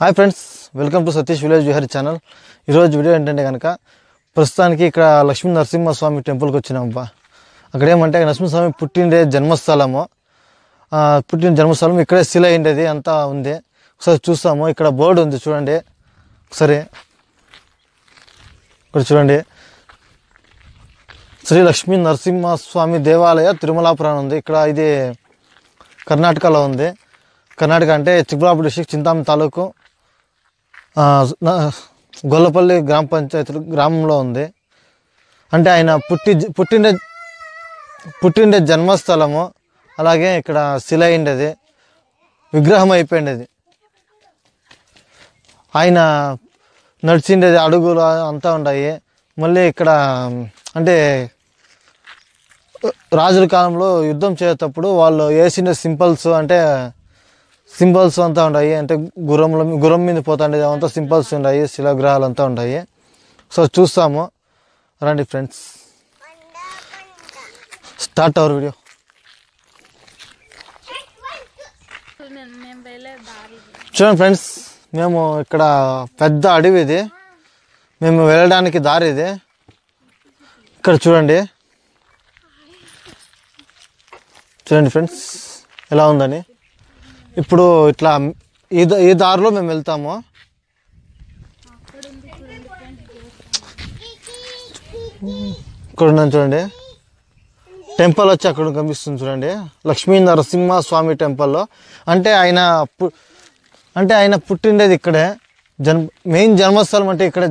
Hi friends, welcome to Satish village Vihari channel. ఈరోజు video ఏంటంటే కనుక ప్రస్తుతానికి ఇక్కడ లక్ష్మీ నరసింహస్వామి టెంపుల్కి వచ్చినామబ్బా. అక్కడ ఏమంటే నరసింహస్వామి పుట్టిండే జన్మస్థలము, జన్మస్థలం ఇక్కడే శిల అయిండేది అంతా ఉంది. ఒకసారి చూస్తాము. ఇక్కడ బోర్డు ఉంది చూడండి ఒకసారి. ఇక్కడ చూడండి, శ్రీ లక్ష్మీ నరసింహస్వామి దేవాలయ తిరుమలాపురం ఉంది. ఇక్కడ ఇది కర్ణాటకలో ఉంది. కర్ణాటక అంటే చిక్కబళ్ళాపురం డిస్ట్రిక్ట్, చింతామణి తాలూకు, గొల్లపల్లి గ్రామ పంచాయతీ గ్రామంలో ఉంది. అంటే ఆయన పుట్టిండే జన్మస్థలము. అలాగే ఇక్కడ శిల అయిండేది, విగ్రహం అయిపోయిండేది. ఆయన నడిచిండేది అడుగులు అంతా ఉన్నాయి. మళ్ళీ ఇక్కడ అంటే రాజుల కాలంలో యుద్ధం చేసేటప్పుడు వాళ్ళు వేసిండే సింబల్స్ అంతా ఉన్నాయి. అంటే గుర్రం మీద పోతాండేది అవంతా సింబల్స్ ఉన్నాయి, శిలాగ్రహాలు అంతా ఉన్నాయి. సో చూస్తాము రండి ఫ్రెండ్స్, స్టార్ట్ అవర్ వీడియో. చూడండి ఫ్రెండ్స్, మేము ఇక్కడ పెద్ద అడవి ఇది, మేము వెళ్ళడానికి దారి ఇది. ఇక్కడ చూడండి ఫ్రెండ్స్ ఎలా ఉందని. ఇప్పుడు ఇట్లా ఈ దారిలో మేము వెళ్తాము. ఇక్కడ ఉన్నాను చూడండి, టెంపుల్ వచ్చి అక్కడ కనిపిస్తుంది చూడండి, లక్ష్మీ నరసింహ స్వామి టెంపుల్లో. అంటే ఆయన పుట్టిండేది ఇక్కడే, మెయిన్ జన్మస్థలం అంటే ఇక్కడే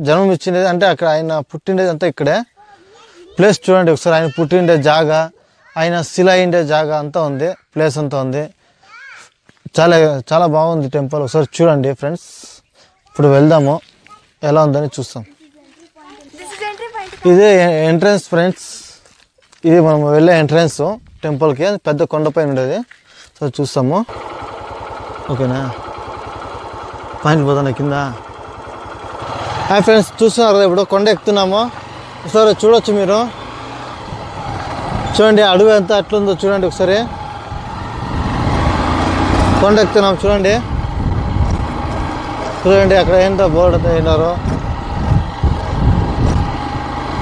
జన్మం ఇచ్చిండేది. అంటే అక్కడ ఆయన పుట్టిండేది అంతా ఇక్కడే. ప్లేస్ చూడండి ఒకసారి, ఆయన పుట్టిండే జాగా, ఆయన శిల అయిండే జాగా అంతా ఉంది, ప్లేస్ అంతా ఉంది. చాలా చాలా బాగుంది టెంపుల్. ఒకసారి చూడండి ఫ్రెండ్స్. ఇప్పుడు వెళ్దాము, ఎలా ఉందని చూస్తాం. ఇదే ఎంట్రన్స్ ఫ్రెండ్స్, ఇది మనం వెళ్ళే ఎంట్రన్స్ టెంపుల్కి. పెద్ద కొండపైన ఉండేది. సో చూస్తాము, ఓకేనా. పైన పోతాను కింద. హాయ్ ఫ్రెండ్స్, చూస్తున్నారు కదా, ఇప్పుడు కొండ ఎక్కుతున్నాము. ఒకసారి చూడొచ్చు మీరు. చూడండి అడవి అంతా ఎట్లుందో చూడండి ఒకసారి. కొండ ఎక్కుతున్నాం చూడండి అక్కడ ఏంటో బోర్డు అయినారు.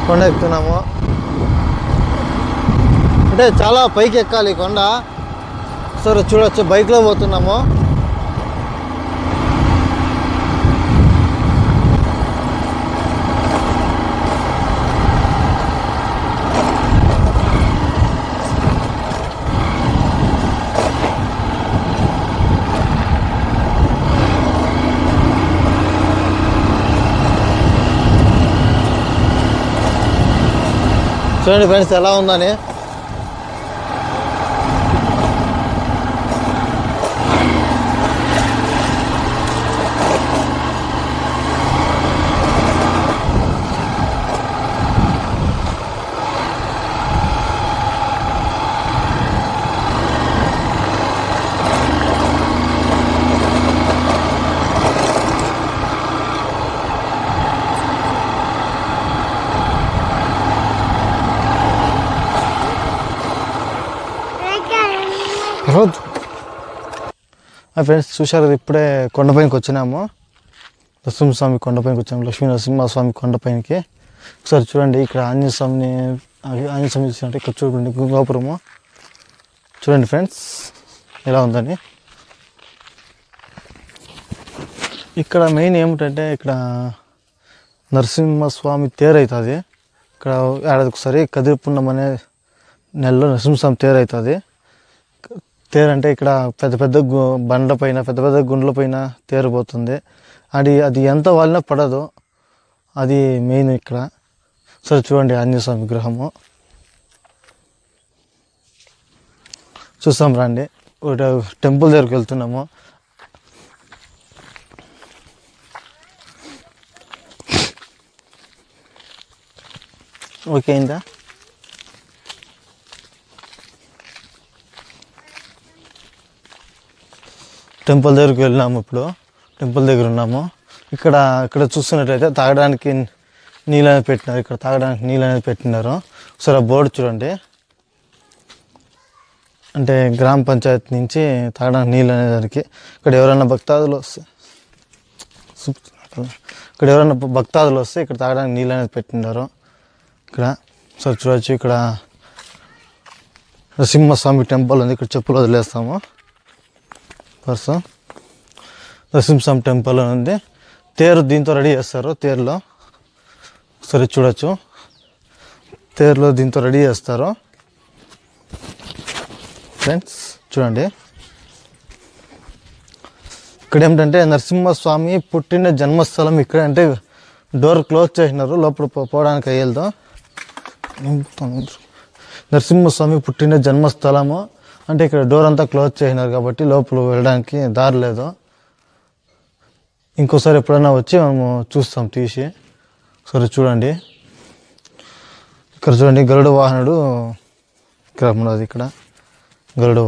కొండ ఎక్కుతున్నాము అంటే చాలా పైకి ఎక్కాలి కొండ. సరే చూడొచ్చు, బైక్లో పోతున్నాము. చూడండి ఫ్రెండ్స్ ఎలా ఉందని. ఫ్రెండ్స్ చూశారు, ఇప్పుడే కొండపైనకి వచ్చినాము. నరసింహస్వామి కొండపైనకి వచ్చాము, లక్ష్మీ నరసింహస్వామి కొండపైనకి. ఒకసారి చూడండి, ఇక్కడ ఆంజనేయ స్వామి చూసినట్టు ఇక్కడ చూడండి గోపురము. చూడండి ఫ్రెండ్స్ ఎలా ఉందని. ఇక్కడ మెయిన్ ఏమిటంటే ఇక్కడ నరసింహస్వామి తేరు అవుతుంది. ఇక్కడ ఏడాదికి ఒకసారి కదిరి పున్నం అనే నెలలో నరసింహస్వామి తేరు అవుతుంది. తేరు అంటే ఇక్కడ పెద్ద పెద్ద బండ్ల పైన, పెద్ద పెద్ద గుండ్ల పైన తేరు పోతుంది. అది ఎంత వాళ్ళ పడదు, అది మెయిన్ ఇక్కడ. సరే చూడండి ఆంజనేయ స్వామి విగ్రహము చూస్తాం రండి. టెంపుల్ దగ్గరికి వెళ్తున్నాము. ఓకే అయిందా? టెంపుల్ దగ్గరికి వెళ్ళినాము. ఇప్పుడు టెంపుల్ దగ్గర ఉన్నాము. ఇక్కడ చూస్తున్నట్లయితే తాగడానికి నీళ్ళు అనేది పెట్టినారు. ఇక్కడ తాగడానికి నీళ్ళు అనేది పెట్టినారు. సరే బోర్డు చూడండి, అంటే గ్రామ పంచాయతీ నుంచి తాగడానికి నీళ్ళు అనేదానికి. ఇక్కడ ఎవరైనా భక్తాదులు వస్తే ఇక్కడ ఎవరైనా భక్తాదులు వస్తే ఇక్కడ తాగడానికి నీళ్ళు అనేది పెట్టిండారు ఇక్కడ. సో చూడవచ్చు ఇక్కడ నరసింహస్వామి టెంపుల్ ఉంది. ఇక్కడ చెప్పులు వదిలేస్తాము. పర్సన్ నరసింహస్వామి టెంపుల్ ఉంది. తేరు దీంతో రెడీ చేస్తారు. తేరులో సరే చూడొచ్చు, తేరులో దీంతో రెడీ చేస్తారు ఫ్రెండ్స్. చూడండి ఇక్కడ ఏమిటంటే నరసింహస్వామి పుట్టిన జన్మస్థలం ఇక్కడ. అంటే డోర్ క్లోజ్ చేసినారు, లోపల పోవడానికి అయ్యేదో. నరసింహస్వామి పుట్టిన జన్మస్థలము అంటే ఇక్కడ డోర్ అంతా క్లోజ్ చేసినారు కాబట్టి లోపల వెళ్ళడానికి దారి లేదు. ఇంకోసారి ఎప్పుడైనా వచ్చి మనము చూస్తాం తీసి. సరే చూడండి ఇక్కడ చూడండి గరుడ వాహనుడు విగ్రహం ఉన్నది. ఇక్కడ గరుడ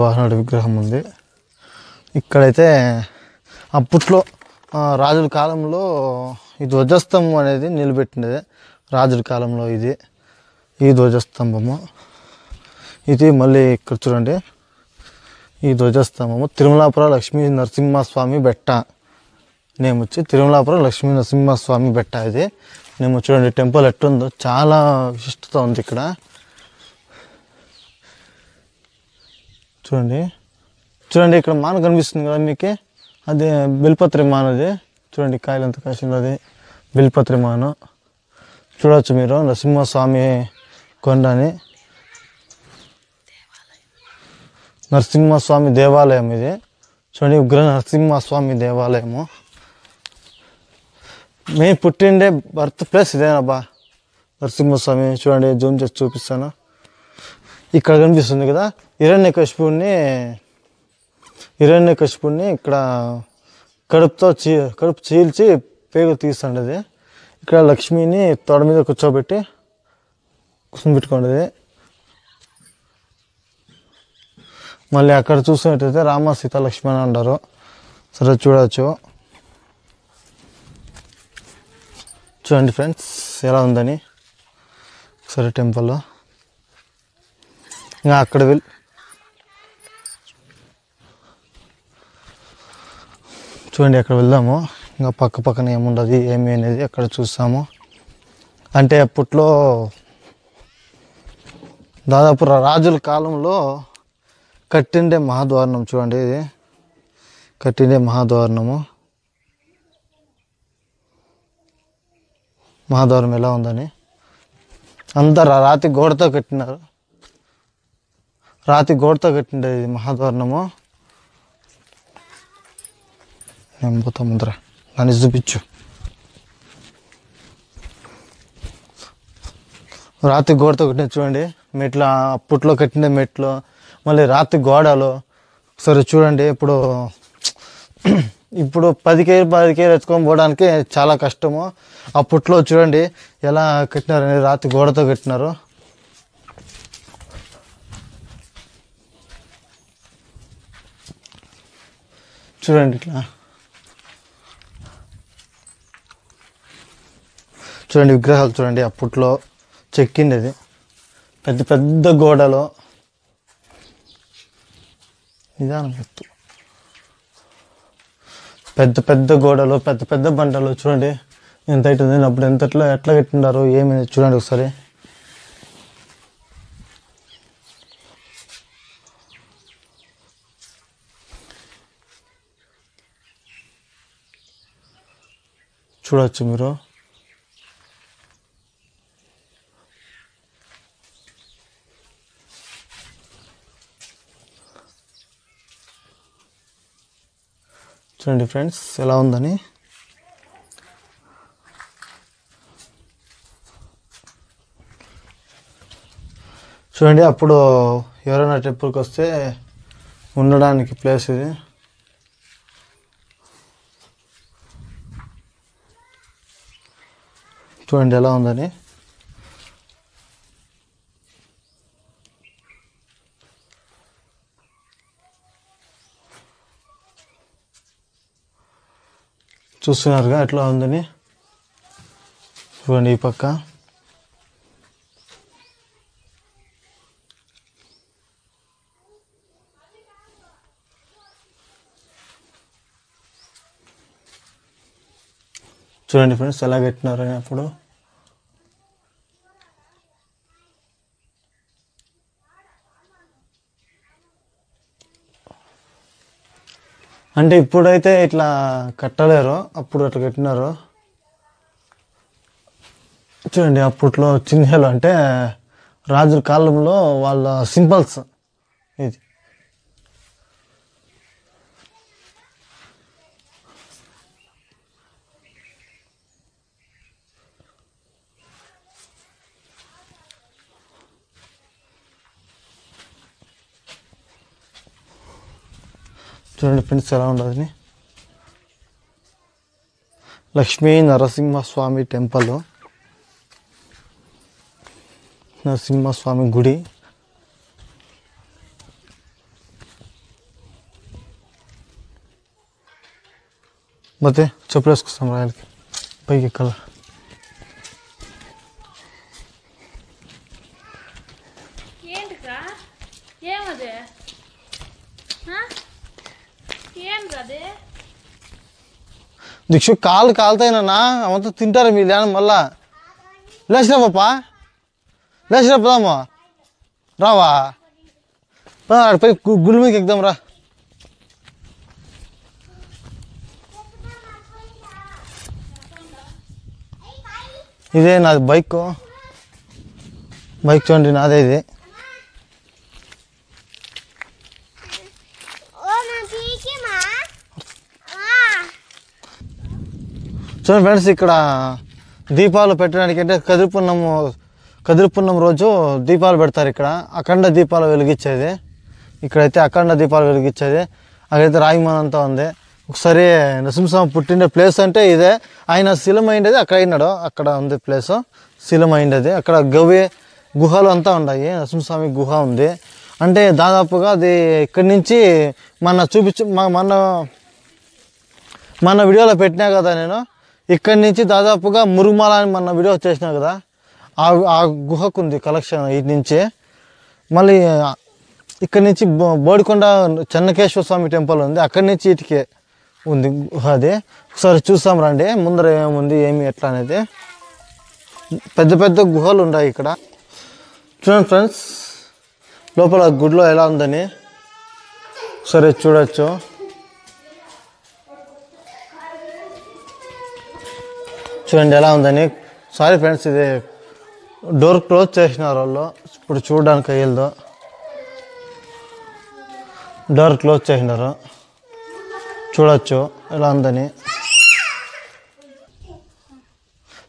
వాహనుడు విగ్రహం ఉంది. ఇక్కడైతే అప్పట్లో రాజుల కాలంలో ఈ ధ్వజస్తంభం అనేది నిలబెట్టినది. రాజుల కాలంలో ఈ ధ్వజస్తంభము ఇది. మళ్ళీ ఇక్కడ చూడండి ఈ ధ్వజస్తంభము తిరుమలాపురం లక్ష్మీ నరసింహస్వామి బెట్ట నేమ్ వచ్చి తిరుమలాపురం లక్ష్మీ నరసింహస్వామి బెట్ట. ఇది నేమ్ చూడండి. టెంపుల్ ఎట్టుందో చాలా విశిష్టత ఉంది ఇక్కడ. చూడండి ఇక్కడ మాన కనిపిస్తుంది కదా మీకు, అది బిల్పత్రి మాన. అది చూడండి కాయలు ఎంత కాసిందో, అది బిల్పత్రి మాను. చూడవచ్చు మీరు నరసింహస్వామి కొండని. నరసింహస్వామి దేవాలయం ఇది. చూడండి ఉగ్ర నరసింహస్వామి దేవాలయము. మేము పుట్టిండే బర్త్ ప్లేస్ ఇదేనబ్బా నరసింహస్వామి. చూడండి జూమ్ చేసి చూపిస్తాను. ఇక్కడ కనిపిస్తుంది కదా హిరణ్యకశిపుణ్ణి ఇక్కడ కడుపు చీల్చి పేగులు తీస్తుండేది. ఇక్కడ లక్ష్మిని తోడ మీద కూర్చోబెట్టి కూర్చోబెట్టుకునేది. మళ్ళీ అక్కడ చూసినట్టయితే రామ సీత లక్ష్మణ అంటారు. సరే చూడవచ్చు. చూడండి ఫ్రెండ్స్ ఎలా ఉందని సరే టెంపుల్లో. ఇంకా అక్కడ చూడండి అక్కడ వెళ్దాము. ఇంకా పక్కన ఏముండదు ఏమి అనేది అక్కడ చూస్తాము. అంటే అప్పట్లో దాదాపు రాజుల కాలంలో కట్టిండే మహాద్వారణం. చూడండి ఇది కట్టిండే మహాద్వారం ఎలా ఉందని. అంతా రాతి గోడతో కట్టినారు. కట్టిండే ఇది మహాద్వారణము. నేను పోతా ముందర దాన్ని చూపించు. రాతి గోడతో కట్టిన చూడండి మెట్లు, అప్పట్లో కట్టిన మెట్లు, మళ్ళీ రాతి గోడలు. సరే చూడండి ఇప్పుడు 10 కేజీలు ఎత్తుకొని పోవడానికి చాలా కష్టము. అప్పట్లో చూడండి ఎలా కట్టినారు అనేది, రాతి గోడతో కట్టినారు. చూడండి ఇట్లా చూడండి విగ్రహాలు చూడండి అప్పట్లో చెక్కిండేది. పెద్ద గోడలు నిదానం ఎత్తు, పెద్ద గోడలు, పెద్ద బండలు. చూడండి ఎంత అవుతుంది, అప్పుడు ఎట్లా కట్టిండారు ఏమైంది చూడండి ఒకసారి. చూడవచ్చు మీరు. చూడండి ఫ్రెండ్స్ ఎలా ఉందని. చూడండి అప్పుడు ఎవరైనా టెంపుల్కి వస్తే ఉండడానికి ప్లేస్ ఇది. చూడండి ఎలా ఉందని. చూస్తున్నారుగా ఎట్లా ఉందని. చూడండి ఈ పక్క చూడండి ఫ్రెండ్స్ ఎలా కట్టినారని అప్పుడు. అంటే ఇప్పుడైతే ఇట్లా కట్టలేరు, అప్పుడు అట్లా కట్టినారు. చూడండి అప్పట్లో చిహ్నాలు అంటే రాజుల కాలంలో వాళ్ళ సింబల్స్ ఇది. చూడండి ఫ్రెండ్స్ ఎలా ఉండదు. లక్ష్మీ నరసింహస్వామి టెంపుల్, నరసింహస్వామి గుడి. ಮತ್ತೆ చెప్పులు వేసుకొస్తాం రాయలకి పైకి ఎక్కాల. దీక్ష కాళ్ళు కాలుతాయినా అవంతా తింటారు మీ లేన. మళ్ళా లేచిరా పాపా, లేచిరా పోదామా, రావా పై గుళ్ళు మీకు ఎక్కుదాం రా. ఇదే నాది బైక్, చూడండి నాదే ఇది. చూడండి ఫ్రెండ్స్ ఇక్కడ దీపాలు పెట్టడానికి అంటే కదిరి పున్నం రోజు దీపాలు పెడతారు. ఇక్కడ అఖండ దీపాలు వెలిగించేది, ఇక్కడైతే అఖండ దీపాలు వెలిగించేది. అక్కడైతే రాగిమాన్ అంతా ఉంది. ఒకసారి నరసింహస్వామి పుట్టిన ప్లేస్ అంటే ఇదే. ఆయన శిలమైండేది అక్కడ అయినాడు, అక్కడ ఉంది ప్లేస్ శిలమైండేది. అక్కడ గుహలు అంతా ఉన్నాయి, నరసింహస్వామి గుహ ఉంది. అంటే దాదాపుగా అది ఇక్కడి నుంచి మన వీడియోలో పెట్టినా కదా నేను, ఇక్కడి నుంచి దాదాపుగా మురుగుమాల అని మన వీడియో చేసినా కదా, ఆ గుహకు ఉంది కలెక్షన్ ఇటు నుంచి. మళ్ళీ ఇక్కడి నుంచి బోడికొండ చెన్నకేశ్వర స్వామి టెంపుల్ ఉంది, అక్కడి నుంచి ఇటుకే ఉంది గుహ. అది ఒకసారి చూసాం రండి ముందర ఏముంది ఏమి ఎట్లా అనేది. పెద్ద పెద్ద గుహలు ఉన్నాయి ఇక్కడ. చూడండి ఫ్రెండ్స్ లోపల గుడిలో ఎలా ఉందని సరే చూడొచ్చు. చూడండి ఎలా ఉందని. సారీ ఫ్రెండ్స్ ఇది డోర్ క్లోజ్ చేసినారు వాళ్ళు, ఇప్పుడు చూడడానికి అయ్యేదో. డోర్ క్లోజ్ చేసినారు, చూడొచ్చు ఎలా ఉందని.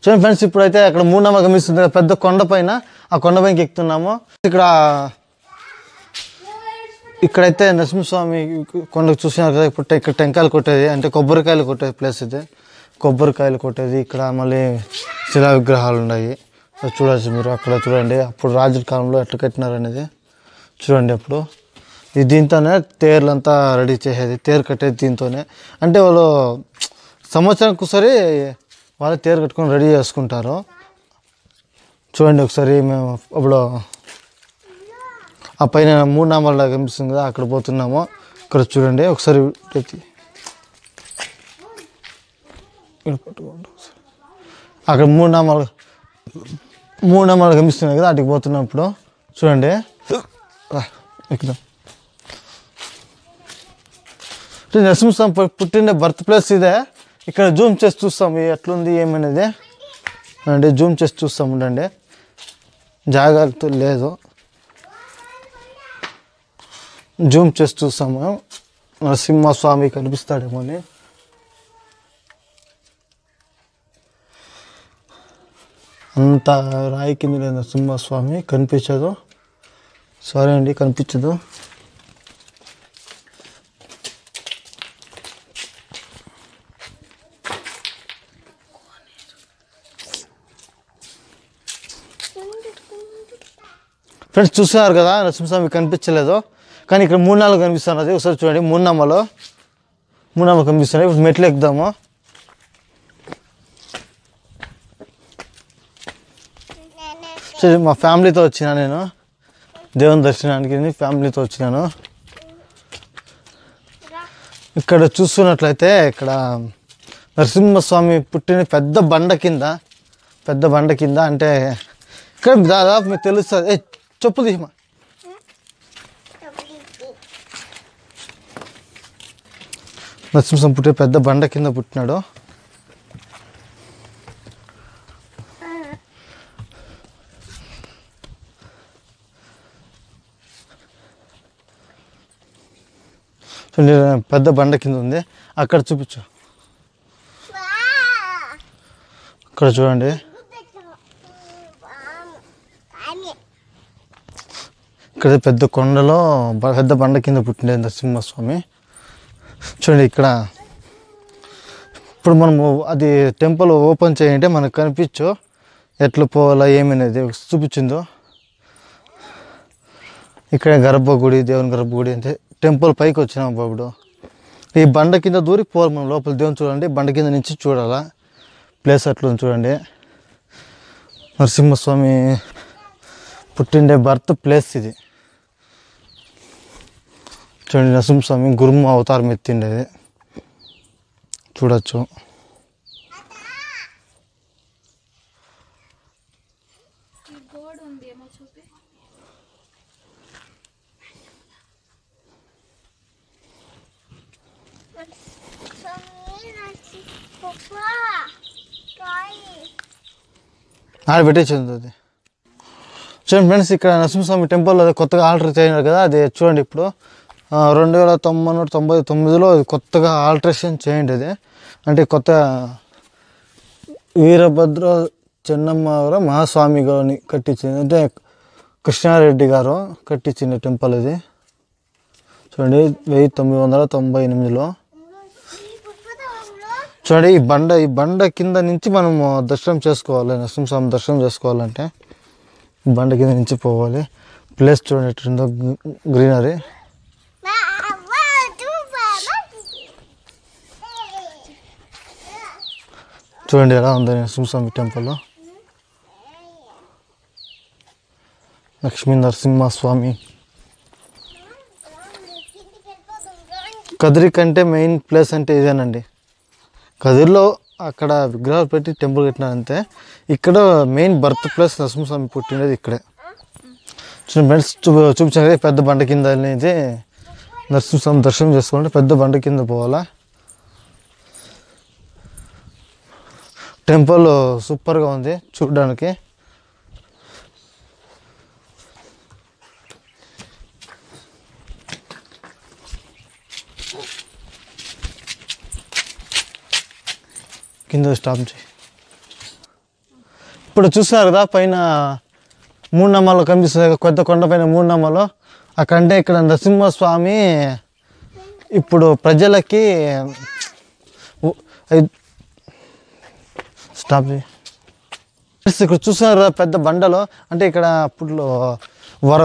చూడండి ఫ్రెండ్స్ ఇప్పుడైతే అక్కడ మూడమ్మ గమనిస్తుంది పెద్ద కొండ పైన, ఆ కొండపైకి ఎక్కుతున్నాము. ఇక్కడైతే నరసింహస్వామి కొండకు చూసినారు కదా. ఇప్పుడు ఇక్కడ టెంకాయలు కొట్టేది అంటే కొబ్బరికాయలు కొట్టేది ప్లేస్ ఇది, కొబ్బరికాయలు కొట్టేది. ఇక్కడ మళ్ళీ శిలా విగ్రహాలు ఉన్నాయి, చూడవచ్చు మీరు. అక్కడ చూడండి అప్పుడు రాజుల కాలంలో ఎట్లా కట్టినారు అనేది చూడండి. అప్పుడు ఇది దీంతోనే తేర్లంతా రెడీ చేసేది, తేరు కట్టేది దీంతోనే. అంటే వాళ్ళు సంవత్సరానికి ఒకసారి వాళ్ళు తేరు కట్టుకొని రెడీ చేసుకుంటారు. చూడండి ఒకసారి మేము అప్పుడు ఆ పైన మూడు నామాలు కనిపిస్తుంది కదా, అక్కడ పోతున్నాము. ఇక్కడ చూడండి ఒకసారి అక్కడ మూడు నామాలు కనిపిస్తున్నాయి కదా, అటుకు పోతున్నాం ఇప్పుడు. చూడండి ఎక్కుదాం. నరసింహస్వామి పుట్టిన బర్త్ ప్లేస్ ఇదే. ఇక్కడ జూమ్ చేసి చూస్తాం ఎట్లుంది ఏమనేది అండి. జూమ్ చేసి చూస్తాం ఉండండి, జాగ్రత్త లేదు. జూమ్ చేసి చూస్తాము నరసింహస్వామి కనిపిస్తాడేమో అని. అంత రాయి కింద లేదు నరసింహస్వామి, కనిపించదు. సారీ అండి కనిపించదు. ఫ్రెండ్స్ చూస్తున్నారు కదా నరసింహస్వామి కనిపించలేదు, కానీ ఇక్కడ మూడు నాలుగు కనిపిస్తున్నది. ఒకసారి చూడండి మూడు నామాలు కనిపిస్తున్నాయి. ఇప్పుడు మెట్లు ఎక్కుదాము. మా ఫ్యామిలీతో వచ్చినా నేను దేవుని దర్శనానికి, ఫ్యామిలీతో వచ్చినాను. ఇక్కడ చూస్తున్నట్లయితే ఇక్కడ నరసింహస్వామి పుట్టిన పెద్ద బండ కింద అంటే ఇక్కడ దాదాపు మీకు తెలుస్తుంది. చెప్పు తీమా. నరసింహస్వామి పుట్టిన పెద్ద బండ కింద పుట్టినాడు. పెద్ద బండ కింద ఉంది. అక్కడ చూపించు. ఇక్కడ చూడండి. ఇక్కడ పెద్ద కొండలో పెద్ద బండ కింద పుట్టిండే నరసింహస్వామి. చూడండి ఇక్కడ ఇప్పుడు మనము అది టెంపుల్ ఓపెన్ చేయంటే మనకు కనిపించు ఎట్లా పోవాలా ఏమనేది చూపించిందో. ఇక్కడ గర్భగుడి, దేవుని గర్భగుడి అంటే టెంపుల్ పైకి వచ్చినాం బాబుడు. ఈ బండ కింద దూరి పోవాలి మనం లోపల. దేవుని చూడండి, బండ కింద నుంచి చూడాలా ప్లేస్ అట్లా చూడండి. నరసింహస్వామి పుట్టిండే బర్త్ ప్లేస్ ఇది. చూడండి నరసింహస్వామి గురుము అవతారం ఎత్తిండేది చూడొచ్చు. ఆడ పెట్టేసింది అది. చూడండి ఫ్రెండ్స్, ఇక్కడ నరసింహస్వామి టెంపుల్ కొత్తగా ఆల్టర్ చేసినారు కదా, అది చూడండి. ఇప్పుడు 1999లో కొత్తగా ఆల్టరేషన్ చేయండి. అది అంటే కొత్త వీరభద్ర చెన్నమ్మ మహాస్వామి గారిని కట్టించింది, అంటే కృష్ణారెడ్డి గారు కట్టించిన టెంపుల్ ఇది. చూడండి 1998లో. చూడండి ఈ బండ కింద నుంచి మనము దర్శనం చేసుకోవాలి. నరసింహస్వామి దర్శనం చేసుకోవాలంటే బండ కింద నుంచి పోవాలి. ప్లేస్ చూడండి ఎట్లుందో, గ్రీనరీ. చూడండి ఎలా ఉంది నరసింహస్వామి టెంపుల్. లక్ష్మీ నరసింహస్వామి. కదిరి కంటే మెయిన్ ప్లేస్ అంటే ఇదేనండి. కదిరిలో అక్కడ విగ్రహాలు పెట్టి టెంపుల్ కట్టినారంతే. ఇక్కడ మెయిన్ బర్త్ ప్లేస్ నరసింహస్వామి పుట్టినది ఇక్కడే. చూడండి ఫ్రెండ్స్, చూపించాను పెద్ద బండ కింద అనేది నరసింహస్వామి దర్శనం చేసుకోవాలంటే పెద్ద బండ కింద పోవాలా. టెంపుల్ సూపర్గా ఉంది చూడడానికి. కింద స్టాప్ చేయి. ఇప్పుడు చూస్తున్నారు కదా పైన మూడునామాలు కనిపిస్తుంది, కొత్త కొండ పైన మూడునామాలు. అక్కడంటే ఇక్కడ నరసింహస్వామి ఇప్పుడు ప్రజలకి స్టాప్ చేయి. ఇక్కడ చూస్తున్నారు కదా పెద్ద బండలు, అంటే ఇక్కడ అప్పుడు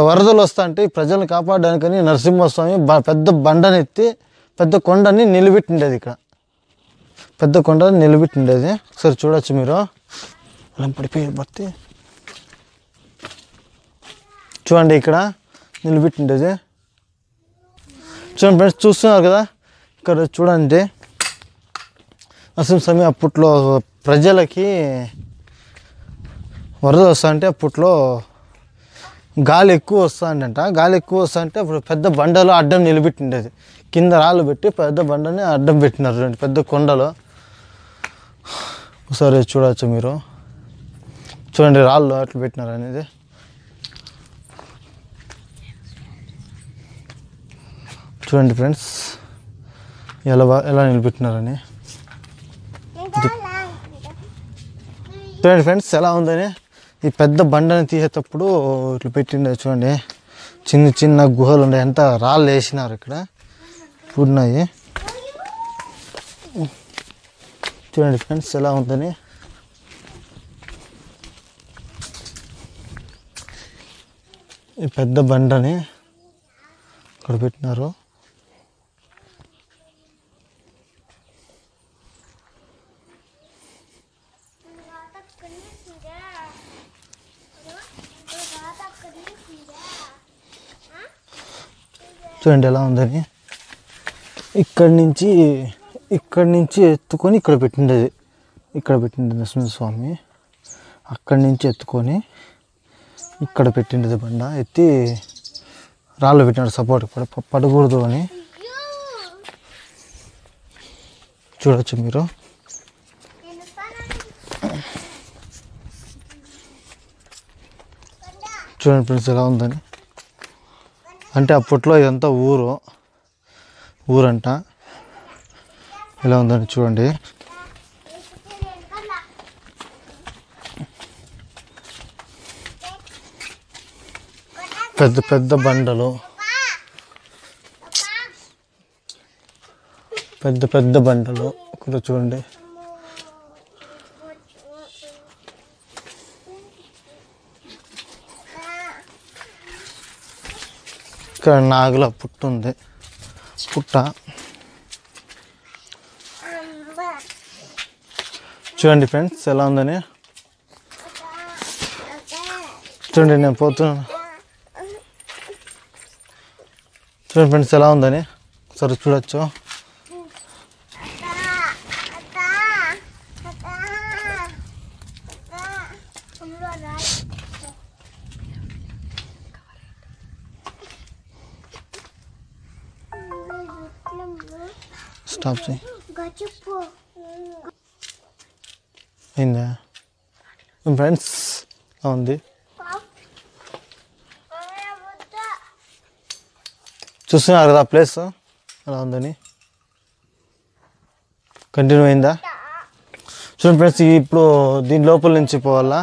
వరదలు వస్తా అంటే ప్రజలను కాపాడడానికని నరసింహస్వామి పెద్ద బండని ఎత్తి పెద్ద కొండని నిలబెట్టిండేది. ఇక్కడ పెద్ద కొండని నిలబెట్టిండేది. ఒకసారి చూడొచ్చు మీరు. అలా పడిపోయి బట్టి చూడండి ఇక్కడ నిలబెట్టిండేది. చూడండి ఫ్రెండ్స్, చూస్తున్నారు కదా ఇక్కడ చూడండి. నరసింహస్వామి అప్పట్లో ప్రజలకి వరద వస్తా అంటే అప్పట్లో గాలి ఎక్కువ వస్తుందంట. గాలి ఎక్కువ వస్తా అంటే అప్పుడు పెద్ద బండలో అడ్డం నిలబెట్టిండేది. కింద రాళ్ళు పెట్టి పెద్ద బండని అడ్డం పెట్టినారు పెద్ద కొండలో. ఒకసారి చూడవచ్చు మీరు. చూడండి రాళ్ళు అట్లా పెట్టినారు అనేది. చూడండి ఫ్రెండ్స్ ఎలా నిలబెట్టినారని. చూడండి ఫ్రెండ్స్ ఎలా ఉందని. ఈ పెద్ద బండని తీసేటప్పుడు ఇట్లా పెట్టిండే. చూడండి చిన్న చిన్న గుహలు ఉండే, ఎంత రాళ్ళు వేసినారు ఇక్కడ ఉన్నాయి. చూడండి ఫ్రెండ్స్ ఎలా ఉందని. ఈ పెద్ద బండని ఇక్కడ పెట్టినారు. చూడండి ఎలా ఉందని. ఇక్కడి నుంచి ఇక్కడి నుంచి ఎత్తుకొని ఇక్కడ పెట్టిండేది, ఇక్కడ పెట్టిండేది నరసింహస్వామి. అక్కడి నుంచి ఎత్తుకొని ఇక్కడ పెట్టిండేది బండ ఎత్తి రాళ్ళు పెట్టినాడు సపోర్ట్ పడకూడదు అని. చూడొచ్చు మీరు. చూడండి ఫ్రెండ్స్ ఎలా ఉందని. అంటే అప్పట్లో ఇదంతా ఊరంట. ఎలా ఉందని చూడండి. పెద్ద పెద్ద బండలు, పెద్ద పెద్ద బండలు ఇక్కడ చూడండి. ఇక్కడ నాగుల పుట్ట ఉంది, పుట్ట చూడండి ఫ్రెండ్స్ ఎలా ఉందని. చూడండి నేను పోతున్నాను. చూడండి ఫ్రెండ్స్ ఎలా ఉందని సరే చూడొచ్చు. స్టాప్ చేయి. అయిందా ఫ్రెండ్స్ ఉంది. చూస్తున్నారు కదా ప్లేస్ అలా ఉందని. కంటిన్యూ అయిందా? చూడండి ఫ్రెండ్స్ ఇప్పుడు దీని లోపల నుంచి పోవాలా.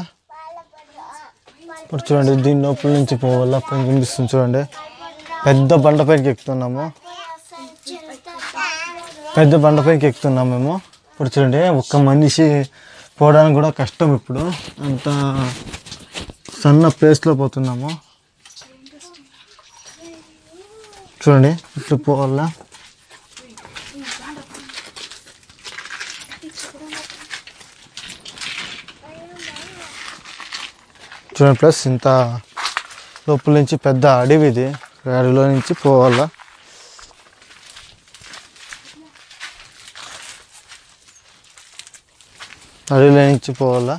ఇప్పుడు చూడండి దీని లోపల నుంచి పోవాలా. పైన కనిపిస్తుంది చూడండి. పెద్ద బండపైకి ఎక్కుతున్నాము, పెద్ద బండపైకి ఎక్కుతున్నాము మేము. ఇప్పుడు చూడండి ఒక్క మనిషి పోవడానికి కూడా కష్టం. ఇప్పుడు అంత సన్న ప్లేస్లో పోతున్నాము. చూడండి ఇట్లా పోవాలా. చూడండి ప్లస్ ఇంత లోపల నుంచి పెద్ద అడవి ఇది. అడవిలో నుంచి పోవాలా. అడవిలో నుంచి పోవాలా.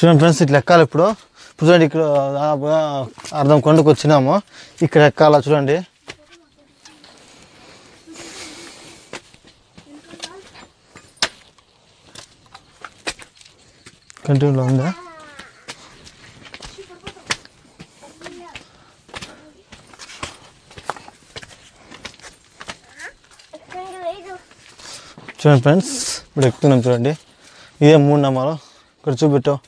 చూడండి ఫ్రెండ్స్ ఇట్లా ఎక్కాలి. ఇప్పుడు చూడండి ఇక్కడ అర్ధం కొండకు వచ్చినాము. ఇక్కడ ఎక్కాలా చూడండి. కంటిన్యూలో ఉందా? చూడండి ఫ్రెండ్స్ ఇప్పుడు ఎక్కుతున్నాం చూడండి. ఇదే 3 నామాలు. ఇక్కడ చూపెట్టావు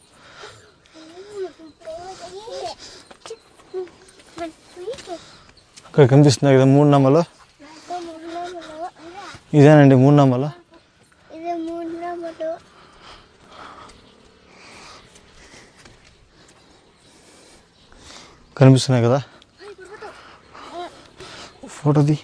ఇక్కడ కనిపిస్తున్నాయి కదా 3 నామాలు. ఇదేనండి 3 నామాలు. కనిపిస్తున్నాయి కదా. ఫోటోది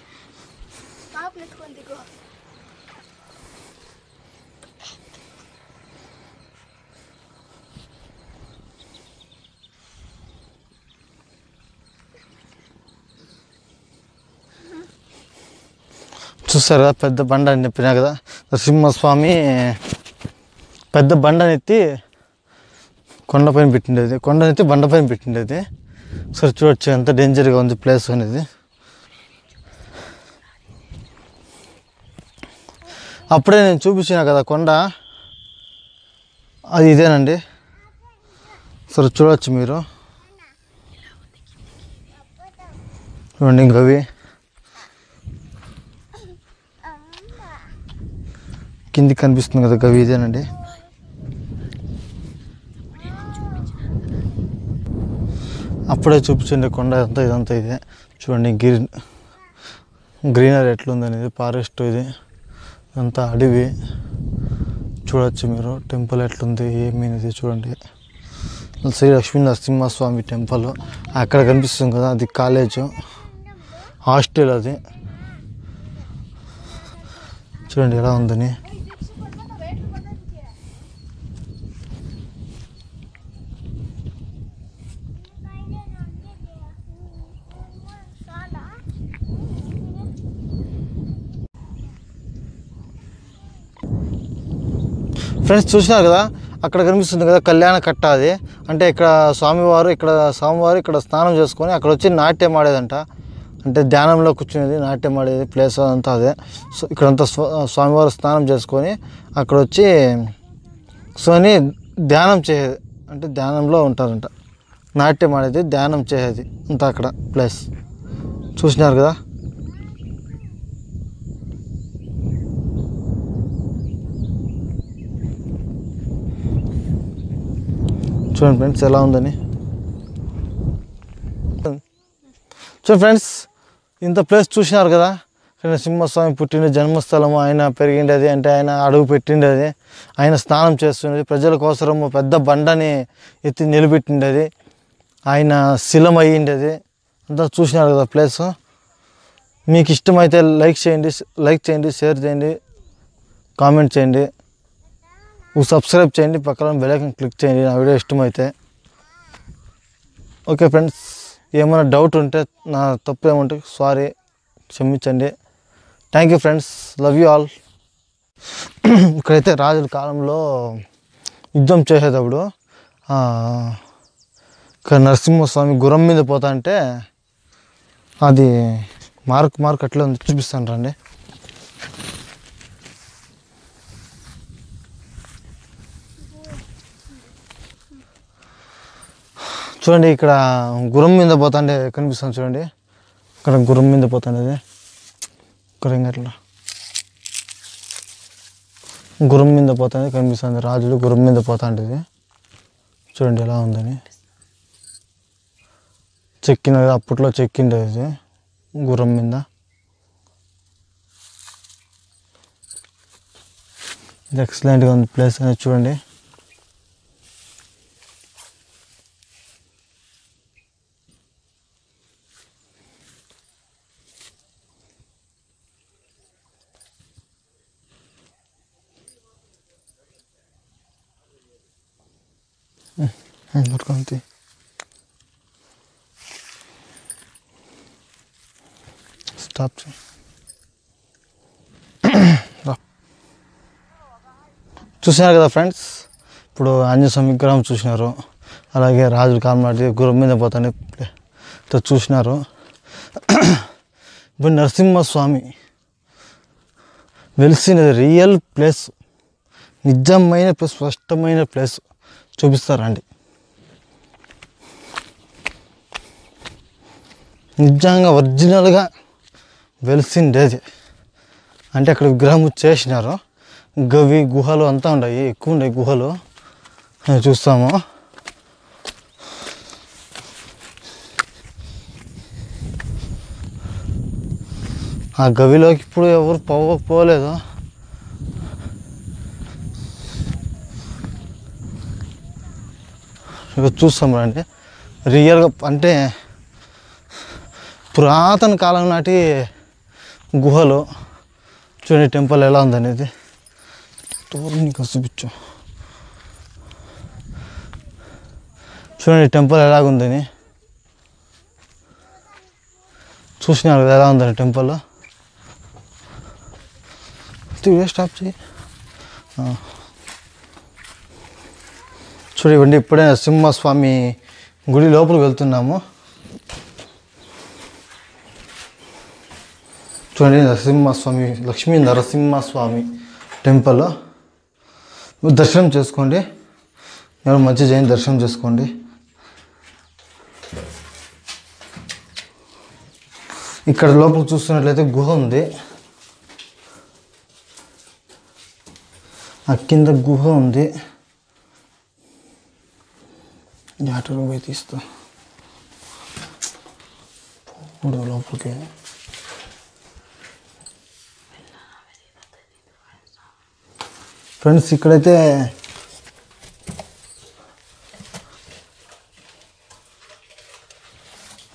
చూస్తారు కదా. పెద్ద బండ అని చెప్పినా కదా. నరసింహస్వామి పెద్ద బండనెత్తి కొండపైన పెట్టిండేది, కొండనెత్తి బండపైన పెట్టిండేది. సరే చూడొచ్చు ఎంత డేంజర్గా ఉంది ప్లేస్ అనేది. అప్పుడే నేను చూపించిన కదా కొండ, అది ఇదేనండి. సరే చూడవచ్చు మీరు. చూడండి గవి కిందికి కనిపిస్తుంది కదా, గవి ఇదేనండి. అప్పుడే చూపించండి కొండ ఇదంతా ఇదే. చూడండి గ్రీనరీ ఎట్లుందనేది. ఫారెస్ట్ ఇది అంతా అడవి. చూడవచ్చు మీరు టెంపుల్ ఎట్లుంది ఏమీ అనేది చూడండి. శ్రీ లక్ష్మీ నరసింహస్వామి టెంపుల్ అక్కడ కనిపిస్తుంది కదా, అది కాలేజు, హాస్టల్ అది. చూడండి ఎలా ఉందని. ఫ్రెండ్స్ చూసినారు కదా, అక్కడ కనిపిస్తుంది కదా కళ్యాణ కట్ట. అది అంటే ఇక్కడ స్వామివారు ఇక్కడ స్నానం చేసుకొని అక్కడ వచ్చి నాట్యం ఆడేదంట. అంటే ధ్యానంలో కూర్చునేది, నాట్యం ఆడేది ప్లేస్ అంతా అదే. సో ఇక్కడంతా స్వామివారు స్నానం చేసుకొని అక్కడ వచ్చి సోని ధ్యానం చేసేది, అంటే ధ్యానంలో ఉంటారంట. నాట్యం ఆడేది, ధ్యానం చేసేది అంతా అక్కడ ప్లేస్. చూసినారు కదా. చూడండి ఫ్రెండ్స్ ఎలా ఉందని. చూడండి ఫ్రెండ్స్, ఇంత ప్లేస్ చూసినారు కదా. నరసింహస్వామి పుట్టిన జన్మస్థలము, ఆయన పెరిగిండేది, అంటే ఆయన అడుగు పెట్టిండేది, ఆయన స్నానం చేస్తుండేది, ప్రజల కోసము పెద్ద బండని ఎత్తి నిలబెట్టిండేది, ఆయన శిలం అయ్యిండేది అంతా చూసినారు కదా ప్లేస్. మీకు ఇష్టమైతే లైక్ చేయండి, షేర్ చేయండి, కామెంట్ చేయండి, సబ్స్క్రైబ్ చేయండి, పక్కన బెల్ ఐకాన్ క్లిక్ చేయండి నా వీడియో ఇష్టమైతే. ఓకే ఫ్రెండ్స్, ఏమైనా డౌట్ ఉంటే, నా తప్పు ఏమంటే సారీ, క్షమించండి. Thank you friends, love you all. ఇక్కడైతే రాజుల కాలంలో యుద్ధం చేసేటప్పుడు ఇక్కడ నరసింహస్వామి గుర్రం మీద పోతా అంటే అది మార్క్ అట్లా ఉంది, చూపిస్తాను రండి. చూడండి ఇక్కడ గుర్రం మీద పోతాండే కనిపిస్తుంది చూడండి. ఇక్కడ గుర్రం మీద పోతాండేది, ఇక్కడ ఇంకట్లా గుర్రం మీద పోతాండే కనిపిస్తుంది. రాజులు గుర్రం మీద పోతాండేది. చూడండి ఎలా ఉందని. చెక్కినది, అప్పట్లో చెక్కిండేది గుర్రం మీద. ఇది ఎక్సలెంట్గా ఉంది ప్లేస్ అనేది చూడండి. ఎందుకంతే స్టాప్. చూసినారు కదా ఫ్రెండ్స్, ఇప్పుడు ఆంజనేయ స్వామి విగ్రహం చూసినారు, అలాగే రాజుల కాలం నాటి గుర్రం మీద పోతానే చూసినారు. ఇప్పుడు నరసింహస్వామి వెలిసినది రియల్ ప్లేస్, నిజమైన ప్లేస్, స్పష్టమైన ప్లేస్ చూపిస్తారండి. నిజంగా ఒరిజినల్గా వెలిసిండేది. అంటే అక్కడ విగ్రహం చేసినారు, గవి గుహలు అంతా ఉన్నాయి, ఎక్కువ ఉన్నాయి గుహలు చూస్తాము. ఆ గవిలోకి ఇప్పుడు ఎవరు పోలేదు. ఇక చూస్తాం రండి. రియల్గా అంటే పురాతన కాలం నాటి గుహలు. చూడండి టెంపుల్ ఎలా ఉందనేది, నీకు చూపించు. చూడండి టెంపుల్ ఎలాగుందని, చూసినారు కదా ఎలా ఉందని టెంపుల్. స్టాప్ చేయి. చూడండి ఇప్పుడే నరసింహస్వామి గుడి లోపలికి వెళ్తున్నాము. చూడండి నరసింహస్వామి, లక్ష్మీ నరసింహస్వామి టెంపుల్. దర్శనం చేసుకోండి, ఎవరు మంచి చేయండి, దర్శనం చేసుకోండి. ఇక్కడ లోపల చూస్తున్నట్లయితే గుహ ఉంది, ఆ కింద గుహ ఉంది. ఆటోలో పోయి తీస్తా లోపలికి. ఫ్రెండ్స్ ఇక్కడైతే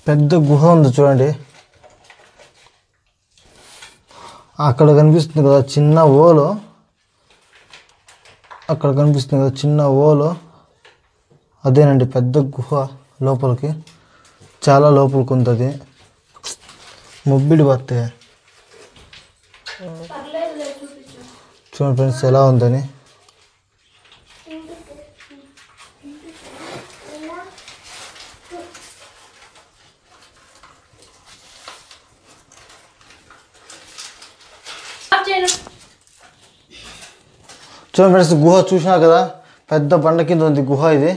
పెద్ద గుహ ఉంది చూడండి. అక్కడ కనిపిస్తుంది కదా చిన్న ఓలు, అక్కడ కనిపిస్తుంది కదా చిన్న ఓలు, అదేనండి పెద్ద గుహ. లోపలికి చాలా లోపలికి ఉంటుంది. మొబ్బిడి బత్తే చూడండి ఫ్రెండ్స్ ఎలా ఉందని. చూడండి ఫ్రెండ్స్ గుహ చూసినా కదా, పెద్ద బండ కింద ఉంది గుహ ఇది.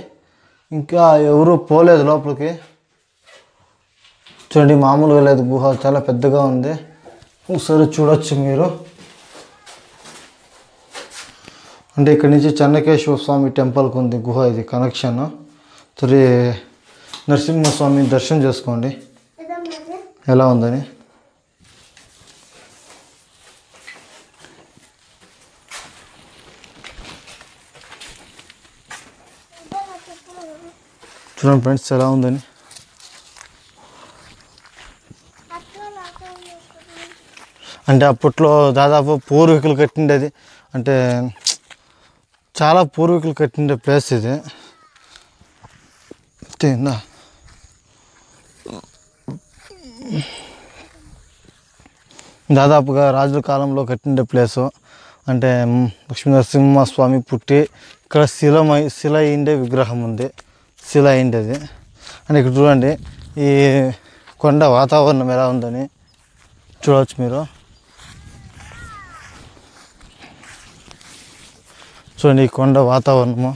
ఇంకా ఎవరు పోలేదు లోపలికి. చూడండి మామూలుగా లేదు గుహ, చాలా పెద్దగా ఉంది. ఒకసారి చూడొచ్చు మీరు. అంటే ఇక్కడ నుంచి చెన్నకేశ్వర స్వామి టెంపుల్కి ఉంది గుహ, ఇది కనెక్షన్. సరే నరసింహస్వామి దర్శనం చేసుకోండి ఎలా ఉందని. చూడండి ఫ్రెండ్స్ ఎలా ఉందని. అంటే అప్పట్లో దాదాపు పూర్వీకులు కట్టిండేది, అంటే చాలా పూర్వీకులు కట్టిండే ప్లేస్ ఇది. దాదాపుగా రాజుల కాలంలో కట్టిండే ప్లేసు. అంటే లక్ష్మీ నరసింహస్వామి పుట్టి ఇక్కడ శిల అయిండే విగ్రహం ఉంది, శిల అయిండేది. అంటే ఇక్కడ చూడండి ఈ కొండ వాతావరణం ఎలా ఉందని చూడవచ్చు మీరు. చూడండి ఈ కొండ వాతావరణము.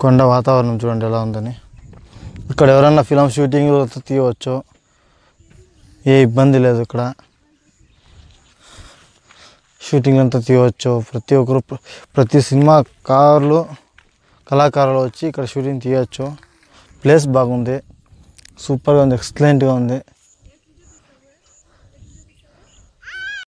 కొండ వాతావరణం చూడండి ఎలా ఉందని. ఇక్కడ ఎవరన్నా ఫిలం షూటింగ్ తీయవచ్చు, ఏ ఇబ్బంది లేదు. ఇక్కడ షూటింగ్ అంతా తీయవచ్చు. ప్రతి ఒక్కరు, ప్రతి సినిమా కళాకారులు వచ్చి ఇక్కడ షూటింగ్ తీయవచ్చు. ప్లేస్ బాగుంది, సూపర్గా ఉంది, ఎక్సలెంట్గా ఉంది.